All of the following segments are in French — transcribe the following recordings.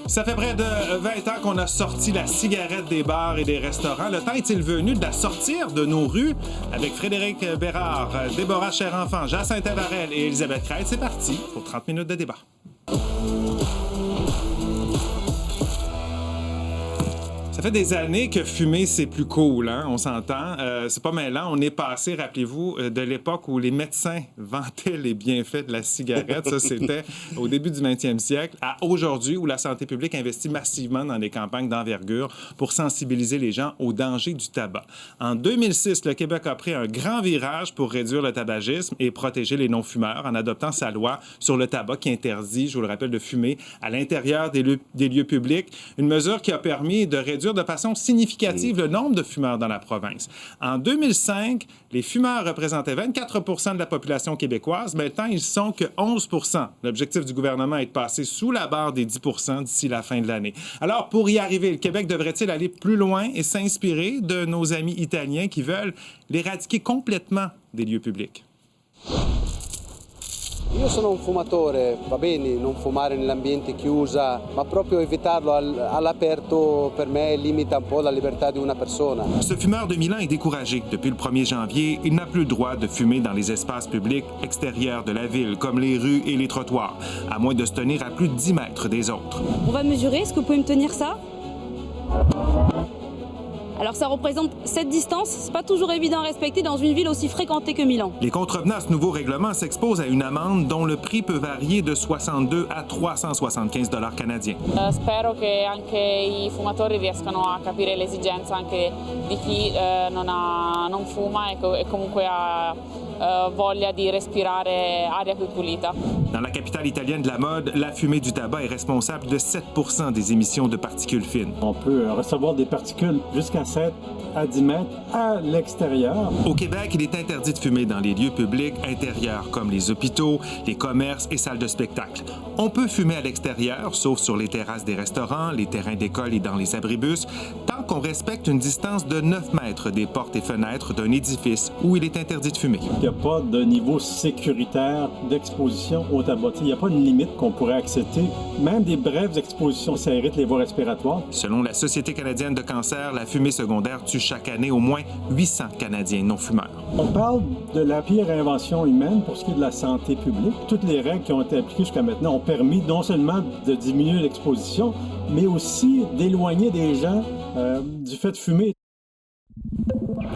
Ça fait près de 20 ans qu'on a sorti la cigarette des bars et des restaurants. Le temps est-il venu de la sortir de nos rues? Avec Frédéric Bérard, Déborah Cherenfant, Jacinthe Varel et Elisabeth Crête, c'est parti pour 30 minutes de débat. Ça fait des années que fumer, c'est plus cool, hein? On s'entend. C'est pas mêlant. On est passé, rappelez-vous, de l'époque où les médecins vantaient les bienfaits de la cigarette. Ça, c'était au début du 20e siècle, à aujourd'hui où la santé publique investit massivement dans des campagnes d'envergure pour sensibiliser les gens aux dangers du tabac. En 2006, le Québec a pris un grand virage pour réduire le tabagisme et protéger les non-fumeurs en adoptant sa loi sur le tabac qui interdit, je vous le rappelle, de fumer à l'intérieur des lieux publics. Une mesure qui a permis de réduire de façon significative le nombre de fumeurs dans la province. En 2005, les fumeurs représentaient 24 % de la population québécoise. Maintenant, ils sont que 11 %. L'objectif du gouvernement est de passer sous la barre des 10 % d'ici la fin de l'année. Alors, pour y arriver, le Québec devrait-il aller plus loin et s'inspirer de nos amis italiens qui veulent l'éradiquer complètement des lieux publics? Io sono un fumatore, va bene non fumare nell'ambiente chiuso, ma proprio evitarlo all'aperto per me limita un po' la libertà di una persona. Ce fumeur de Milan est découragé. Depuis le 1er janvier, il n'a plus le droit de fumer dans les espaces publics extérieurs de la ville, comme les rues et les trottoirs, à moins de se tenir à plus de 10 mètres des autres. On va mesurer, est-ce que vous pouvez me tenir ça? Alors ça représente cette distance, c'est pas toujours évident à respecter dans une ville aussi fréquentée que Milan. Les contrevenants à ce nouveau règlement s'exposent à une amende dont le prix peut varier de 62 à 375 $ canadiens. Spero che anche i fumatori riescano a capire l'esigenza anche di chi non fuma e comunque ha voglia di respirare aria più pulita. Dans la capitale italienne de la mode, la fumée du tabac est responsable de 7 % des émissions de particules fines. On peut recevoir des particules jusqu'à 7 à 10 mètres à l'extérieur. Au Québec, il est interdit de fumer dans les lieux publics intérieurs comme les hôpitaux, les commerces et salles de spectacle. On peut fumer à l'extérieur, sauf sur les terrasses des restaurants, les terrains d'école et dans les abribus, tant qu'on respecte une distance de 9 mètres des portes et fenêtres d'un édifice où il est interdit de fumer. Il n'y a pas de niveau sécuritaire d'exposition au tabac. Il n'y a pas une limite qu'on pourrait accepter. Même des brèves expositions, ça irrite les voies respiratoires. Selon la Société canadienne de cancer, la fumée secondaire tue chaque année au moins 800 Canadiens non-fumeurs. On parle de la pire invention humaine pour ce qui est de la santé publique. Toutes les règles qui ont été appliquées jusqu'à maintenant ont permis non seulement de diminuer l'exposition, mais aussi d'éloigner des gens du fait de fumer.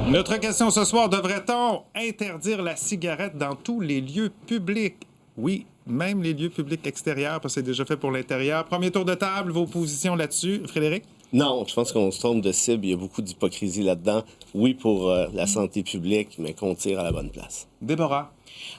Notre question ce soir, devrait-on interdire la cigarette dans tous les lieux publics? Oui, même les lieux publics extérieurs, parce que c'est déjà fait pour l'intérieur. Premier tour de table, vos positions là-dessus. Frédéric? Non, je pense qu'on se trompe de cible. Il y a beaucoup d'hypocrisie là-dedans. Oui, pour la santé publique, mais qu'on tire à la bonne place. Déborah?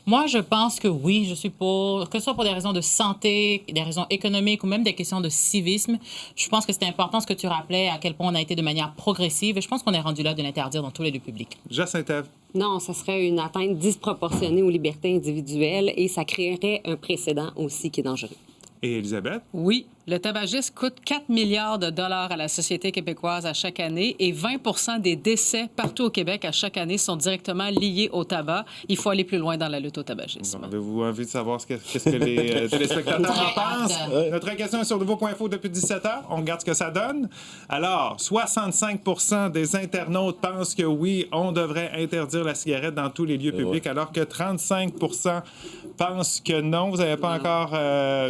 Moi, je pense que oui, je suis pour, que ce soit pour des raisons de santé, des raisons économiques ou même des questions de civisme. Je pense que c'est important ce que tu rappelais, à quel point on a été de manière progressive. Et je pense qu'on est rendu là de l'interdire dans tous les lieux publics. Jacinthe. Non, ça serait une atteinte disproportionnée aux libertés individuelles et ça créerait un précédent aussi qui est dangereux. Et Elisabeth? Oui, le tabagisme coûte 4 milliards de dollars à la société québécoise à chaque année et 20 % des décès partout au Québec à chaque année sont directement liés au tabac. Il faut aller plus loin dans la lutte au tabagisme. Bon, avez-vous envie de savoir qu'est-ce que les téléspectateurs en pensent? Notre question est sur Nouveau.info depuis 17 heures. On regarde ce que ça donne. Alors, 65 % des internautes pensent que oui, on devrait interdire la cigarette dans tous les lieux publics, alors que 35 % pensent que non. Vous n'avez pas encore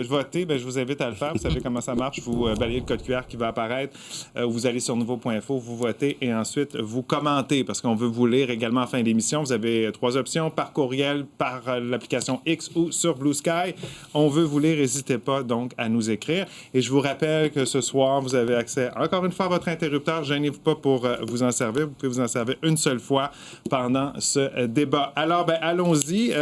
voté. Bien, je vous invite à le faire. Vous savez comment ça marche. Vous balayez le code QR qui va apparaître. Vous allez sur Nouveau.info, vous votez et ensuite vous commentez parce qu'on veut vous lire également en fin d'émission. Vous avez 3 options, par courriel, par l'application X ou sur Blue Sky. On veut vous lire. N'hésitez pas donc à nous écrire. Et je vous rappelle que ce soir, vous avez accès encore une fois à votre interrupteur. Gênez-vous pas pour vous en servir. Vous pouvez vous en servir une seule fois pendant ce débat. Alors, ben, allons-y.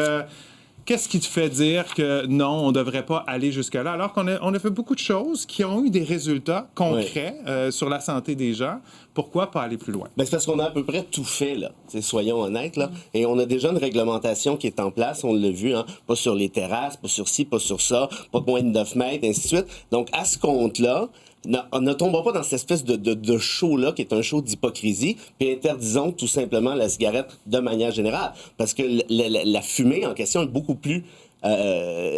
Qu'est-ce qui te fait dire que non, on ne devrait pas aller jusque-là, alors qu'on a fait beaucoup de choses qui ont eu des résultats concrets sur la santé des gens? Pourquoi pas aller plus loin? Bien, c'est parce qu'on a à peu près tout fait, là. Soyons honnêtes, là. Et on a déjà une réglementation qui est en place, on l'a vu, hein. Pas sur les terrasses, pas sur ci, pas sur ça, pas de moins de 9 mètres, ainsi de suite. Donc, à ce compte-là, ne tombons pas dans cette espèce de show-là, qui est un show d'hypocrisie, puis interdisons tout simplement la cigarette de manière générale. Parce que la fumée en question est beaucoup plus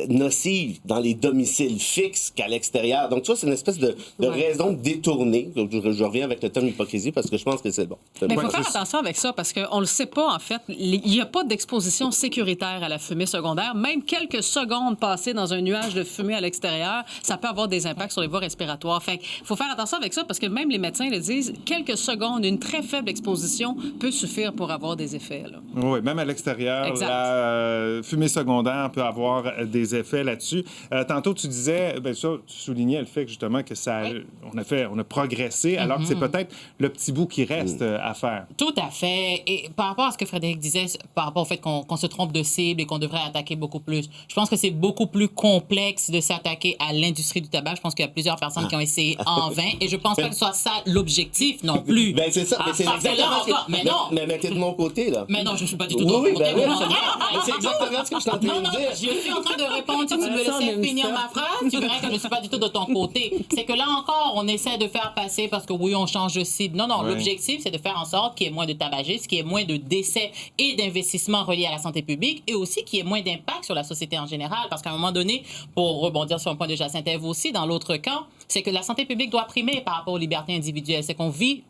nocive dans les domiciles fixes qu'à l'extérieur. Donc, tu vois, c'est une espèce de raison détournée. Je reviens avec le terme hypocrisie parce que je pense que c'est bon. Mais il faut faire attention avec ça parce qu'on ne le sait pas, en fait. Il n'y a pas d'exposition sécuritaire à la fumée secondaire. Même quelques secondes passées dans un nuage de fumée à l'extérieur, ça peut avoir des impacts sur les voies respiratoires. Fait il faut faire attention avec ça parce que même les médecins le disent, quelques secondes, une très faible exposition peut suffire pour avoir des effets. Là. Oui, même à l'extérieur, la fumée secondaire peut avoir des effets là-dessus. Tantôt, tu disais, bien sûr, tu soulignais le fait que justement que ça, on a progressé, alors que c'est peut-être le petit bout qui reste à faire. Tout à fait. Et par rapport à ce que Frédéric disait, par rapport au fait qu'on se trompe de cible et qu'on devrait attaquer beaucoup plus, je pense que c'est beaucoup plus complexe de s'attaquer à l'industrie du tabac. Je pense qu'il y a plusieurs personnes qui ont essayé en vain et je pense pas que ce soit ça l'objectif non plus. Ben c'est ça. C'est exactement ce que... Mais non. Mais t'es de mon côté, là. Mais non, je ne suis pas du tout de ton côté. C'est exactement ce que je suis en train de dire. Je suis en train de répondre. Si tu me laissais finir ma phrase, tu verrais que je ne suis pas du tout de ton côté. C'est que là encore, on essaie de faire passer parce que oui, on change de cible. Non, l'objectif, c'est de faire en sorte qu'il y ait moins de tabagistes, qu'il y ait moins de décès et d'investissements reliés à la santé publique et aussi qu'il y ait moins d'impact sur la société en général. Parce qu'à un moment donné, pour rebondir sur un point de Jacinthe Ève aussi, dans l'autre camp, c'est que la santé publique doit primer par rapport aux libertés individuelles. C'est qu'on vit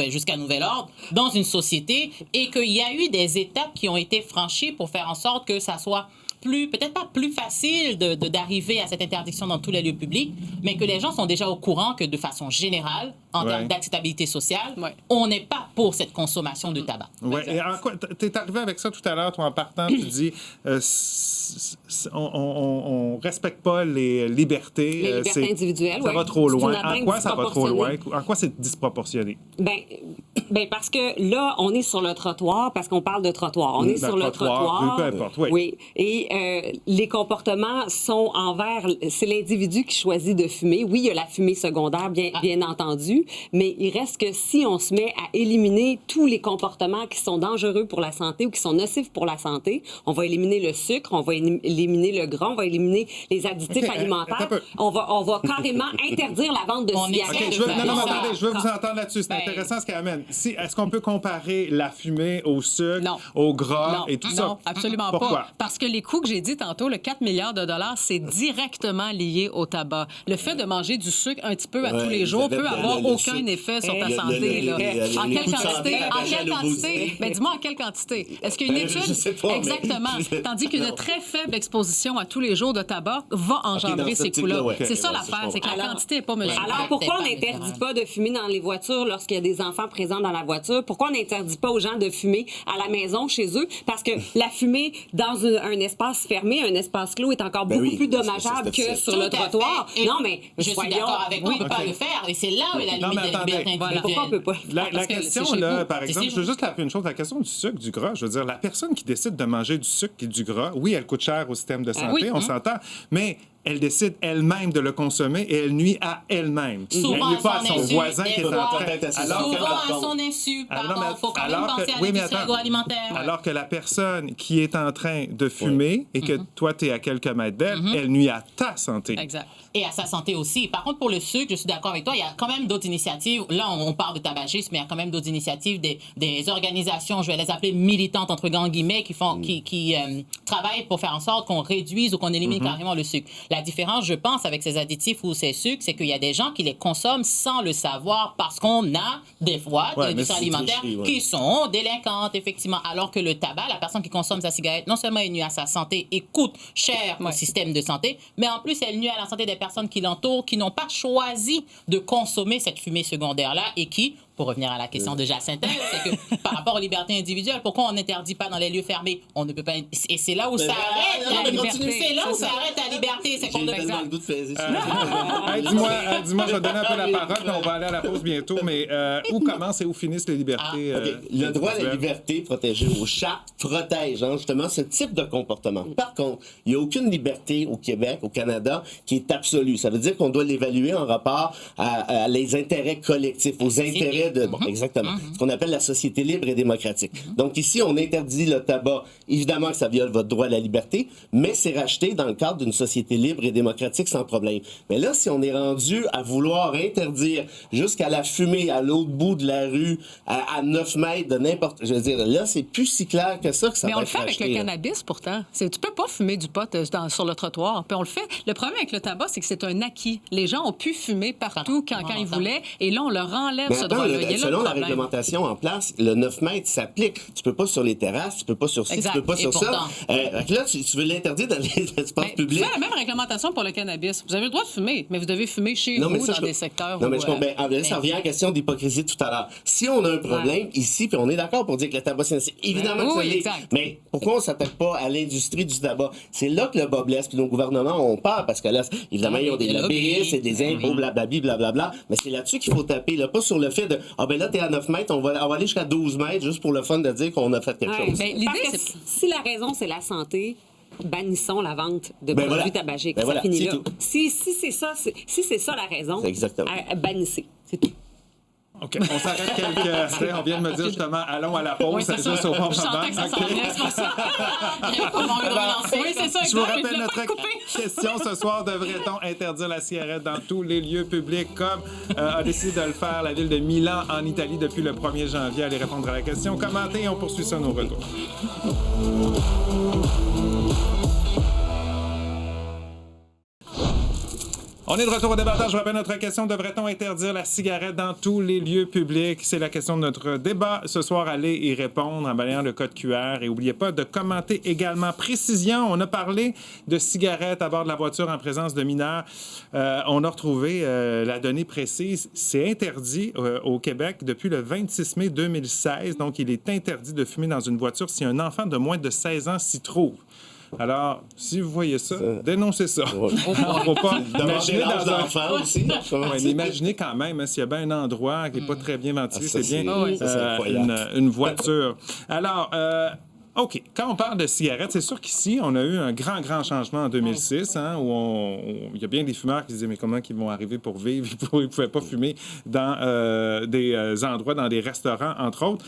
jusqu'à nouvel ordre dans une société et qu'il y a eu des étapes qui ont été franchies pour faire en sorte que ça soit peut-être pas plus facile d'arriver à cette interdiction dans tous les lieux publics, mais que les gens sont déjà au courant que de façon générale, en termes d'acceptabilité sociale, on n'est pas pour cette consommation de tabac. Oui, et en quoi, t'es arrivé avec ça tout à l'heure, toi, en partant, tu dis, on respecte pas les libertés. Les libertés individuelles, ça va trop loin. En quoi ça va trop loin? En quoi c'est disproportionné? Ben parce que là, on est sur le trottoir, parce qu'on parle de trottoir. On est sur le trottoir. Peu importe, oui. Et les comportements sont envers... C'est l'individu qui choisit de fumer. Oui, il y a la fumée secondaire, bien entendu, mais il reste que si on se met à éliminer tous les comportements qui sont dangereux pour la santé ou qui sont nocifs pour la santé, on va éliminer le sucre, on va éliminer le gras, on va éliminer les additifs alimentaires. On va carrément interdire la vente de cigarettes. Attendez, je veux vous entendre là-dessus. C'est intéressant ce qu'elle amène. Est-ce qu'on peut comparer la fumée au sucre, au gras et tout ça? Non, absolument pas. Parce que les coûts que j'ai dit tantôt, le 4 milliards de dollars, c'est directement lié au tabac. Le fait de manger du sucre un petit peu à tous les jours peut avoir aucun effet sur ta santé. En quelle quantité? Ben, dis-moi en quelle quantité? Est-ce qu'une étude... Je sais pas, exactement. Tandis qu'une très faible exposition à tous les jours de tabac va engendrer ces coûts-là. C'est ça l'affaire, c'est que la quantité n'est pas mesurée. Alors, pourquoi on n'interdit pas de fumer dans les voitures lorsqu'il y a des enfants présents dans la voiture? Pourquoi on n'interdit pas aux gens de fumer à la maison, chez eux? Parce que la fumée dans un espace fermé, un espace clos, est encore beaucoup plus dommageable que sur le trottoir. Non, mais je suis d'accord avec vous, on ne peut pas le faire. Et c'est là où est la limite de la liberté individuelle. Pourquoi on ne peut pas? La question, là, par exemple, je veux juste rappeler une chose, la question du sucre, du gras, je veux dire, la personne qui décide de manger du sucre et du gras, oui, elle coûte cher au système de santé, on s'entend, mais elle décide elle-même de le consommer et elle nuit à elle-même. Souvent elle nuit pas à son voisin qui est en train... Souvent à son insu, pardon, il faut quand même penser à l'industrie agroalimentaire. Alors que la personne qui est en train de fumer et que toi, tu es à quelques mètres d'elle, elle nuit à ta santé. Exact. Et à sa santé aussi. Par contre, pour le sucre, je suis d'accord avec toi, il y a quand même d'autres initiatives. Là, on parle de tabagisme, mais il y a quand même d'autres initiatives, des organisations, je vais les appeler militantes, entre grands guillemets, qui travaillent pour faire en sorte qu'on réduise ou qu'on élimine carrément le sucre. La différence, je pense, avec ces additifs ou ces sucres, c'est qu'il y a des gens qui les consomment sans le savoir parce qu'on a des fois des industries alimentaires qui sont délinquantes, effectivement. Alors que le tabac, la personne qui consomme sa cigarette, non seulement elle nuit à sa santé et coûte cher au système de santé, mais en plus, elle nuit à la santé des personnes qui l'entourent, qui n'ont pas choisi de consommer cette fumée secondaire-là et qui, pour revenir à la question de Jacinthe Ève, c'est que par rapport aux libertés individuelles, pourquoi on n'interdit pas dans les lieux fermés? On ne peut pas... Et c'est là où ça arrête la liberté. C'est là où ça arrête la liberté. C'est qu'on ne peut pas... Dis-moi, je vais donner un peu la parole, puis on va aller à la pause bientôt, mais où commencent et où finissent les libertés? Le droit à la liberté protégé aux chartes protège justement ce type de comportement. Par contre, il n'y a aucune liberté au Québec, au Canada, qui est absolue. Ça veut dire qu'on doit l'évaluer en rapport à les intérêts collectifs, aux intérêts intérêt de... Bon, exactement. Ce qu'on appelle la société libre et démocratique. Donc ici, on interdit le tabac. Évidemment que ça viole votre droit à la liberté, mais c'est racheté dans le cadre d'une société libre et démocratique sans problème. Mais là, si on est rendu à vouloir interdire jusqu'à la fumée à l'autre bout de la rue, à 9 mètres de n'importe... Je veux dire, là, c'est plus si clair que ça que ça Mais va on le être fait avec racheté, le là. cannabis, pourtant. Tu peux pas fumer du pot sur le trottoir. Puis on le fait. Le problème avec le tabac, c'est que c'est un acquis. Les gens ont pu fumer partout quand ils voulaient, et là, on leur enlève Mais ce attends, droit-là. Il y a là selon le la problème. réglementation en place, le 9 mètres s'applique. Tu peux pas sur les terrasses, tu peux pas sur ci, Exact. tu peux pas Et sur pourtant. ça. Là, tu veux l'interdire dans les espaces Mais publics. vous faites la même réglementation pour le cannabis. Vous avez le droit de fumer, mais vous devez fumer chez Non, mais vous ça, dans des secteurs Non, mais où, je comprends. Là, ça revient à la question d'hypocrisie tout à l'heure. Si on a un problème ici, puis on est d'accord pour dire que le tabac, c'est évidemment que ça oui, l'est. exact. Mais pourquoi on ne s'attaque pas à l'industrie du tabac? C'est là que le bas blesse, puis nos gouvernements ont peur, parce que là, évidemment, ils ont des lobbyistes et des impôts, blablabla, blablabla. Mais c'est là-dessus qu'il faut taper, là, pas sur le fait de ben là, t'es à 9 mètres, on va aller jusqu'à 12 mètres juste pour le fun de dire qu'on a fait quelque chose. Ben, l'idée, c'est si la raison, c'est la santé, bannissons la vente de Ben produits voilà. tabagiques. Ben Ça voilà, finit c'est là. tout. Si c'est ça la raison, C'est exactement. bannissez. C'est tout. OK. On s'arrête quelques instants. On vient de me dire justement, allons à la pause. Oui, c'est ça. juste au bon Je moment. sentais que ça s'en OK. venait, c'est pour ça. J'avais pas envie de relancer. Oui, c'est ça. Je vous exact, mais rappelle je l'ai notre pas coupé. question ce soir. Devrait-on interdire la cigarette dans tous les lieux publics comme a décidé de le faire la ville de Milan en Italie depuis le 1er janvier? Allez répondre à la question. Commentez et on poursuit ça à nos retours. On est de retour au débattage. Je rappelle notre question. Devrait-on interdire la cigarette dans tous les lieux publics? C'est la question de notre débat. Ce soir, allez y répondre en balayant le code QR. Et n'oubliez pas de commenter également. Précision, on a parlé de cigarettes à bord de la voiture en présence de mineurs. On a retrouvé la donnée précise. C'est interdit au Québec depuis le 26 mai 2016. Donc, il est interdit de fumer dans une voiture si un enfant de moins de 16 ans s'y trouve. Alors, si vous voyez ça, dénoncez ça. Ouais. Faut pas imaginer l'âge dans un... d'enfant aussi. Ouais, mais imaginez quand même, hein, s'il y a bien un endroit qui n'est pas très bien ventilé, ça, c'est bien ça, c'est incroyable. une voiture. Alors, OK. Quand on parle de cigarettes, c'est sûr qu'ici, on a eu un grand changement en 2006, hein, où il y a bien des fumeurs qui disaient, mais comment ils vont arriver pour vivre? Ils ne pouvaient pas fumer dans des endroits, dans des restaurants, entre autres.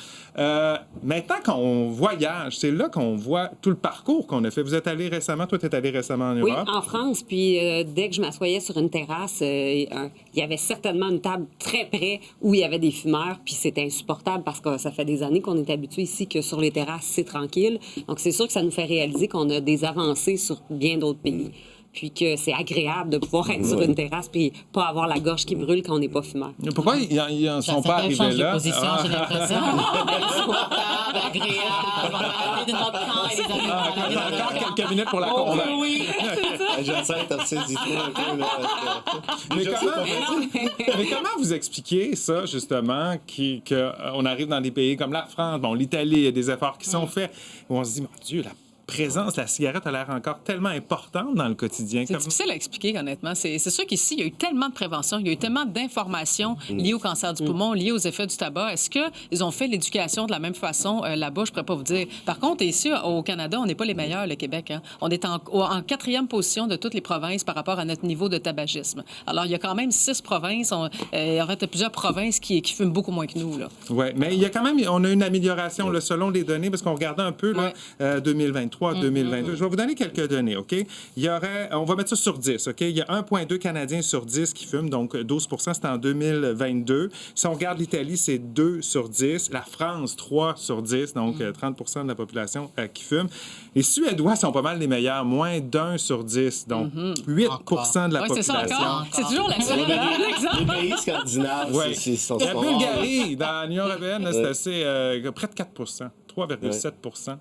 Maintenant, quand on voyage, c'est là qu'on voit tout le parcours qu'on a fait. Vous êtes allé récemment, toi, tu es allé récemment en Oui, Europe. en France. Puis dès que je m'assoyais sur une terrasse, il y avait certainement une table très près où il y avait des fumeurs. Puis c'était insupportable parce que ça fait des années qu'on est habitué ici que sur les terrasses, c'est tranquille. Donc c'est sûr que ça nous fait réaliser qu'on a des avancées sur bien d'autres pays. Puis que c'est agréable de pouvoir être sur une terrasse puis pas avoir la gorge qui brûle quand on n'est pas fumeur. Pourquoi ils n'en sont pas arrivés change de là? position, j'ai l'impression. Insupportable, agréable. On va parler de notre camp et des amis. Ah, On va parler de notre encore camp. quelques minutes pour la convaincre. Oui. J'essaie de ressaisir un peu. Mais comment vous expliquez ça, justement, qu'on arrive dans des pays comme la France, bon, l'Italie, il y a des efforts qui sont faits, où on se dit, mon Dieu, la présence de la cigarette a l'air encore tellement importante dans le quotidien. C'est difficile à expliquer, honnêtement. C'est sûr qu'ici, il y a eu tellement de prévention, il y a eu tellement d'informations liées au cancer du poumon, liées aux effets du tabac. Est-ce qu'ils ont fait l'éducation de la même façon là-bas? Je ne pourrais pas vous dire. Par contre, ici, au Canada, on n'est pas les meilleurs, le Québec. Hein? On est en 4e position de toutes les provinces par rapport à notre niveau de tabagisme. Alors, il y a quand même 6 provinces. En fait, il y a plusieurs provinces qui fument beaucoup moins que nous. Oui, mais il y a quand même, on a une amélioration là, selon les données, parce qu'on regardait un peu là, 2023, 2022. Je vais vous donner quelques données, OK? Il y aurait, on va mettre ça sur 10, OK? Il y a 1,2 Canadiens sur 10 qui fument, donc 12 c'était en 2022. Si on regarde l'Italie, c'est 2 sur 10. La France, 3 sur 10, donc 30 de la population qui fume. Les Suédois sont pas mal les meilleurs, moins d'1 sur 10, donc 8 de la Oui, c'est population. ça encore. C'est toujours la seule Les pays scandinaves, Ouais. sont La Bulgarie, dans l'Union européenne, c'est assez près de 4 3,7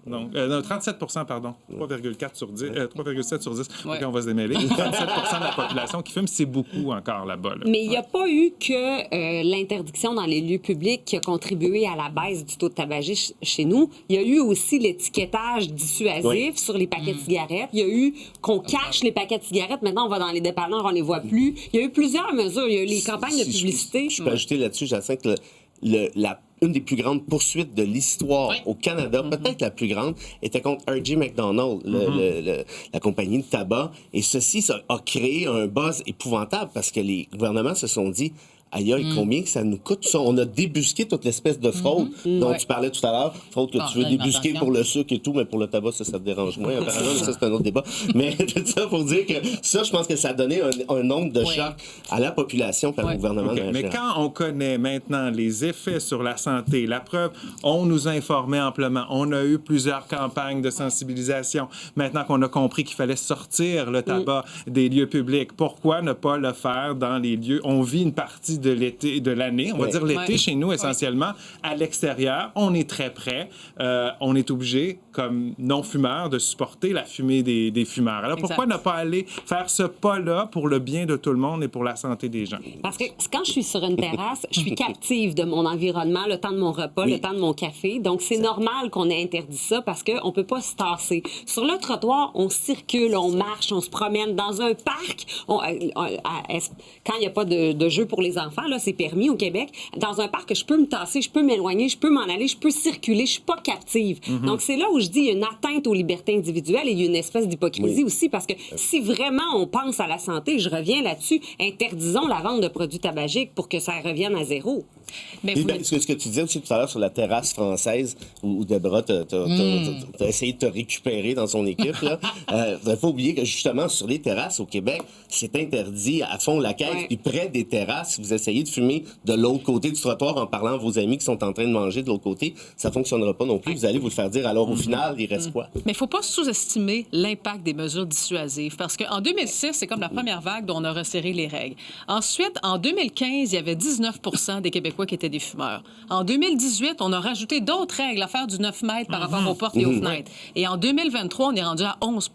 donc, non, 37 pardon. 3,4 sur 10. 3,7 sur 10. Ouais. OK, on va se démêler. 37 de la population qui fume, c'est beaucoup encore là-bas. Là. Mais il n'y a pas eu que l'interdiction dans les lieux publics qui a contribué à la baisse du taux de tabagisme chez nous. Il y a eu aussi l'étiquetage dissuasif sur les paquets de cigarettes. Il y a eu qu'on cache les paquets de cigarettes. Maintenant, on va dans les dépanneurs, on les voit plus. Il y a eu plusieurs mesures. Il y a eu les campagnes de publicité. Je peux ajouter là-dessus, Jacinthe, que une des plus grandes poursuites de l'histoire au Canada, peut-être la plus grande, était contre R.J. McDonald, la compagnie de tabac. Et ceci ça a créé un buzz épouvantable parce que les gouvernements se sont dit aïe, combien que ça nous coûte ça? On a débusqué toute l'espèce de fraude dont tu parlais tout à l'heure. Fraude que tu veux débusquer pour le sucre et tout, mais pour le tabac, ça te dérange moins. Apparemment, mais ça, c'est un autre débat. Mais tout ça pour dire que ça, je pense que ça a donné un nombre de chocs à la population par le gouvernement. Okay. Mais quand on connaît maintenant les effets sur la santé, la preuve, on nous a informés amplement. On a eu plusieurs campagnes de sensibilisation. Maintenant qu'on a compris qu'il fallait sortir le tabac des lieux publics, pourquoi ne pas le faire dans les lieux? On vit une partie de l'été, de l'année, on va dire l'été chez nous essentiellement, à l'extérieur. On est très près. On est obligé, comme non-fumeurs, de supporter la fumée des fumeurs. Alors pourquoi ne pas aller faire ce pas-là pour le bien de tout le monde et pour la santé des gens? Parce que quand je suis sur une terrasse, je suis captive de mon environnement, le temps de mon repas, le temps de mon café. Donc, c'est normal qu'on ait interdit ça parce qu'on ne peut pas se tasser. Sur le trottoir, on circule, on marche, on se promène. Dans un parc, quand il n'y a pas de jeu pour les enfants, là, c'est permis au Québec. Dans un parc, je peux me tasser, je peux m'éloigner, je peux m'en aller, je peux circuler, je suis pas captive. Donc, c'est là où je dis il y a une atteinte aux libertés individuelles et il y a une espèce d'hypocrisie aussi parce que si vraiment on pense à la santé, je reviens là-dessus, interdisons la vente de produits tabagiques pour que ça revienne à zéro. Mais ce que tu disais aussi tout à l'heure sur la terrasse française où Deborah t'as essayé de te récupérer dans son équipe, il ne faut pas oublier que justement sur les terrasses au Québec, c'est interdit à fond la caisse. Puis près des terrasses, si vous essayez de fumer de l'autre côté du trottoir en parlant à vos amis qui sont en train de manger de l'autre côté, ça ne fonctionnera pas non plus. Vous allez vous le faire dire. Alors au final, il reste quoi? Mais il ne faut pas sous-estimer l'impact des mesures dissuasives parce qu'en 2006, c'est comme la première vague dont on a resserré les règles. Ensuite, en 2015, il y avait 19 des Québécois qui étaient des fumeurs. En 2018, on a rajouté d'autres règles, l'affaire du 9 mètres par rapport aux portes et aux fenêtres. Et en 2023, on est rendu à 11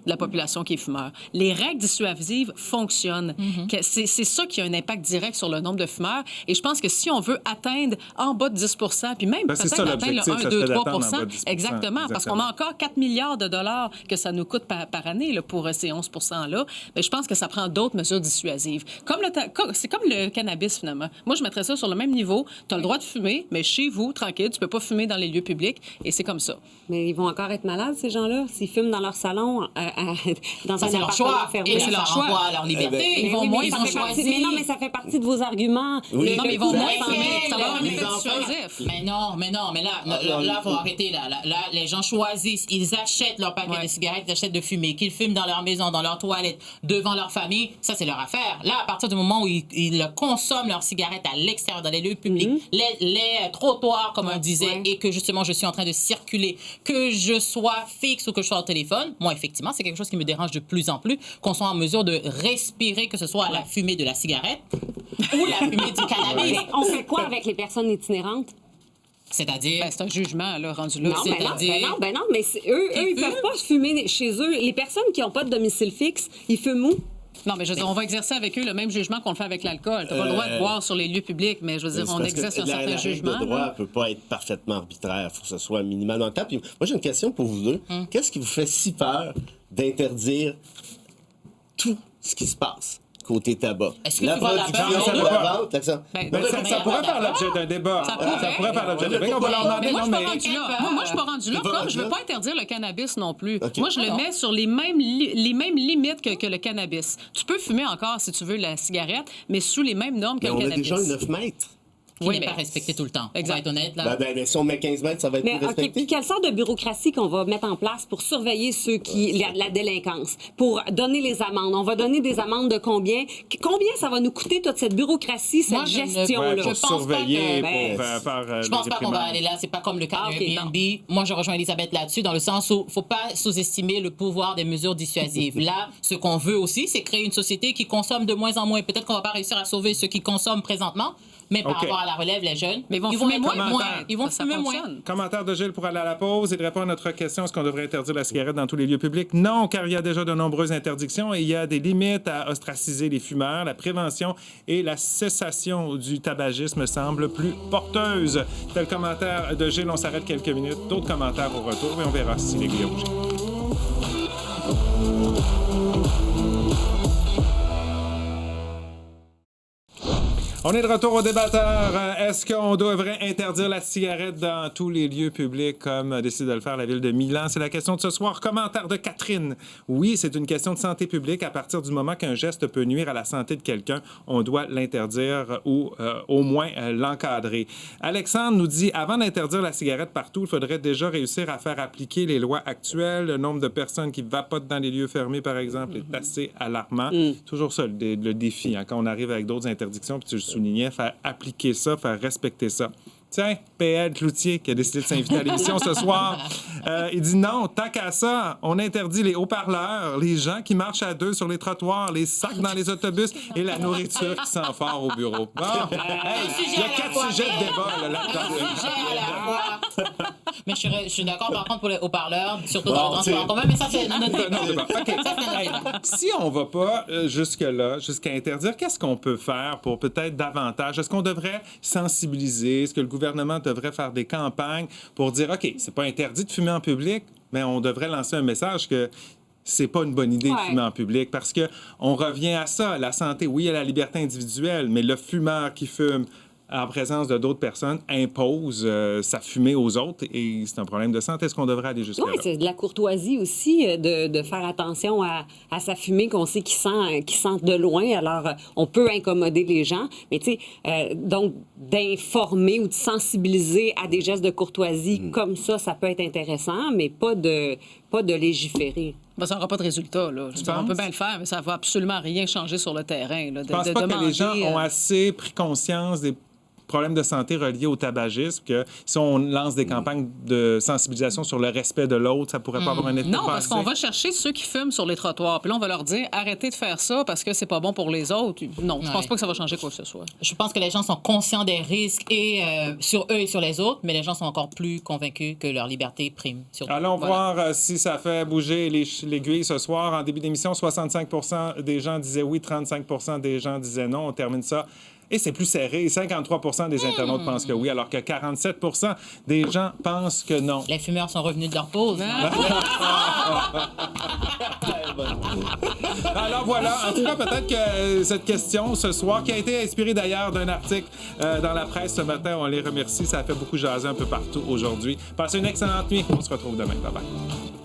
de la population qui est fumeur. Les règles dissuasives fonctionnent. C'est ça qui a un impact direct sur le nombre de fumeurs. Et je pense que si on veut atteindre en bas de 10 puis même peut-être atteindre le 1, 2, 3 exactement, parce qu'on a encore 4 milliards de dollars que ça nous coûte par année là, pour ces 11 %-là, mais je pense que ça prend d'autres mesures dissuasives. C'est comme le cannabis, finalement. Moi, je mettrais ça sur le même niveau. Tu as le droit de fumer, mais chez vous, tranquille, tu peux pas fumer dans les lieux publics, et c'est comme ça. Mais ils vont encore être malades, ces gens-là, s'ils fument dans leur salon, dans un appartement fermé. Et c'est leur choix, leur liberté. Ils vont moins, ils vont choisir. Mais non, mais ça fait partie de vos arguments. Oui. Non, mais ils vont moins fumer. Ça va avoir un effet dissuasif. Mais là, faut arrêter. Là, les gens choisissent. Ils achètent leur paquet de cigarettes, ils achètent de fumer, qu'ils fument dans leur maison, dans leur toilette, devant leur famille. Ça, c'est leur affaire. Là, à partir du moment où ils consomment leurs cigarettes à l'extérieur, dans les lieux publics, les trottoirs, comme on disait, et que justement, je suis en train de circuler, que je sois fixe ou que je sois au téléphone, moi, effectivement, c'est quelque chose qui me dérange de plus en plus, qu'on soit en mesure de respirer, que ce soit la fumée de la cigarette ou la fumée du cannabis. On fait quoi avec les personnes itinérantes? C'est-à-dire... c'est un jugement, là, rendu là. Non, mais eux, ils peuvent pas fumer chez eux. Les personnes qui n'ont pas de domicile fixe, ils fument où? Non, mais je veux dire, on va exercer avec eux le même jugement qu'on le fait avec l'alcool. Tu n'as pas le droit de boire sur les lieux publics, mais je veux dire, on exerce un certain jugement. Le droit ne peut pas être parfaitement arbitraire. Il faut que ce soit minimalement temps. Puis moi, j'ai une question pour vous deux. Qu'est-ce qui vous fait si peur d'interdire tout ce qui se passe côté tabac? Est-ce que la production, la vente, ça pourrait faire l'objet d'un débat. Ça pourrait faire l'objet d'un débat. On va leur demander. Moi, je suis pas rendu là. Comme je veux pas interdire le cannabis non plus. Moi, je le mets sur les mêmes limites que le cannabis. Tu peux fumer encore, si tu veux, la cigarette, mais sous les mêmes normes que le cannabis. On a déjà 9 mètres. Qui n'est pas respecté tout le temps. Exact. Être honnête, là. Mais si on met 15 mètres, ça va être plus respecté. Puis quelle sorte de bureaucratie qu'on va mettre en place pour surveiller ceux qui la délinquance, pour donner les amendes? On va donner des amendes de combien? Combien ça va nous coûter toute cette bureaucratie, cette gestion-là? Pour surveiller, pour faire je pense pas qu'on va aller là. C'est pas comme le cas de Airbnb. Moi, je rejoins Elisabeth là-dessus, dans le sens où faut pas sous-estimer le pouvoir des mesures dissuasives. Là, ce qu'on veut aussi, c'est créer une société qui consomme de moins en moins. Peut-être qu'on va pas réussir à sauver ceux qui consomment présentement, mais par rapport à la relève, les jeunes, mais ils vont fumer moins. Ils vont fumer moins. Commentaire de Gilles pour aller à la pause et de répondre à notre question, est-ce qu'on devrait interdire la cigarette dans tous les lieux publics? Non, car il y a déjà de nombreuses interdictions et il y a des limites à ostraciser les fumeurs. La prévention et la cessation du tabagisme semblent plus porteuses. Tel commentaire de Gilles, on s'arrête quelques minutes. D'autres commentaires au retour et on verra si l'aiguille a bougé. On est de retour au débatteur. Est-ce qu'on devrait interdire la cigarette dans tous les lieux publics comme décide de le faire la ville de Milan? C'est la question de ce soir. Commentaire de Catherine. Oui, c'est une question de santé publique. À partir du moment qu'un geste peut nuire à la santé de quelqu'un, on doit l'interdire ou au moins l'encadrer. Alexandre nous dit, avant d'interdire la cigarette partout, il faudrait déjà réussir à faire appliquer les lois actuelles. Le nombre de personnes qui vapotent dans les lieux fermés, par exemple, est assez alarmant. Toujours ça, le défi, hein, quand on arrive avec d'autres interdictions, puis tu le soulignais, faire appliquer ça, faire respecter ça. Tiens, PL Cloutier, qui a décidé de s'inviter à l'émission ce soir, il dit non, tant qu'à ça, on interdit les haut-parleurs, les gens qui marchent à deux sur les trottoirs, les sacs dans les autobus et la nourriture qui sent fort au bureau. Bon, il y a 4 sujets de débat là-dedans. Mais je suis d'accord, par contre, pour les haut-parleurs, surtout dans le transport en commun, mais ça, c'est notre débat. OK. Si on ne va pas jusque-là, jusqu'à interdire, qu'est-ce qu'on peut faire pour peut-être davantage? Est-ce qu'on devrait sensibiliser? Est-ce que le gouvernement devrait faire des campagnes pour dire, OK, c'est pas interdit de fumer en public, mais on devrait lancer un message que c'est pas une bonne idée de fumer en public parce qu'on revient à ça, la santé. Oui, il y a la liberté individuelle, mais le fumeur qui fume en présence de d'autres personnes, impose sa fumée aux autres et c'est un problème de santé. Est-ce qu'on devrait aller jusque-là? Oui, c'est de la courtoisie aussi de faire attention à sa fumée qu'on sait qui sent de loin. Alors, on peut incommoder les gens, mais tu sais, donc d'informer ou de sensibiliser à des gestes de courtoisie comme ça peut être intéressant, mais pas de légiférer. Ben, ça n'aura pas de résultat. Là. On peut bien le faire, mais ça ne va absolument rien changer sur le terrain. Là, je ne pense pas que les gens ont assez pris conscience des problèmes de santé reliés au tabagisme, que si on lance des campagnes de sensibilisation sur le respect de l'autre, ça pourrait pas avoir un effet. Non, parce qu'on va chercher ceux qui fument sur les trottoirs. Puis là, on va leur dire, arrêtez de faire ça parce que c'est pas bon pour les autres. Non, je pense pas que ça va changer quoi que ce soit. Je pense que les gens sont conscients des risques et sur eux et sur les autres, mais les gens sont encore plus convaincus que leur liberté prime. Allons voir si ça fait bouger l'aiguille ce soir. En début d'émission, 65 des gens disaient oui, 35 des gens disaient non. On termine ça. Et c'est plus serré. 53 des internautes pensent que oui, alors que 47 des gens pensent que non. Les fumeurs sont revenus de leur pause. Alors voilà, en tout cas, peut-être que cette question ce soir, qui a été inspirée d'ailleurs d'un article dans la presse ce matin, on les remercie. Ça a fait beaucoup jaser un peu partout aujourd'hui. Passez une excellente nuit. On se retrouve demain. Bye-bye.